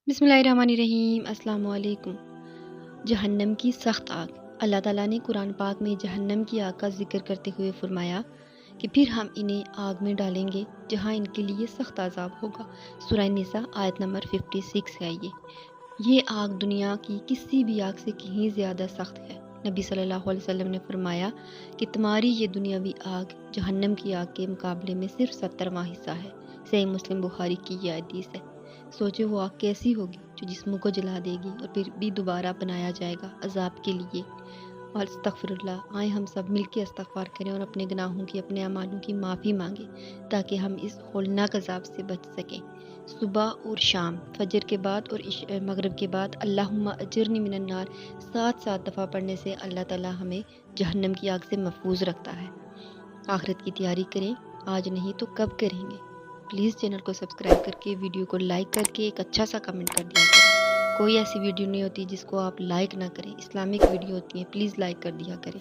बिस्मिल्लाहिर्रहमानिर्रहीम। अस्सलाम वालेकुम। जहन्नम की सख्त आग। अल्लाह ताला ने कुरान पाक में जहन्नम की आग का जिक्र करते हुए फरमाया कि फिर हम इन्हें आग में डालेंगे जहां इनके लिए सख्त अजाब होगा। सूरह निसा आयत नंबर 56 है ये आग दुनिया की किसी भी आग से कहीं ज़्यादा सख्त है। नबी सल्लल्लाहु अलैहि वसल्लम ने फरमाया कि तुम्हारी ये दुनियावी आग जहन्नम की आग के मुकाबले में सिर्फ 70वां हिस्सा है। सही मुस्लिम बुखारी की यह हदीस है। सोचो वो आग कैसी होगी जो जिस्मों को जला देगी और फिर भी दोबारा बनाया जाएगा अजाब के लिए। और अस्तगफिरुल्लाह, आए हम सब मिलकर इस्तगफार करें और अपने गुनाहों की, अपने अमालों की माफ़ी मांगें ताकि हम इस होलनाक अजाब से बच सकें। सुबह और शाम, फजर के बाद और मगरिब के बाद अल्लाहुम्मा अजिरनी मिनन नार 7 दफ़ा पढ़ने से अल्लाह ताला हमें जहन्नम की आग से महफूज रखता है। आखिरत की तैयारी करें, आज नहीं तो कब करेंगे। प्लीज़ चैनल को सब्सक्राइब करके, वीडियो को लाइक करके एक अच्छा सा कमेंट कर दिया करें। कोई ऐसी वीडियो नहीं होती जिसको आप लाइक ना करें। इस्लामिक वीडियो होती हैं, प्लीज़ लाइक कर दिया करें।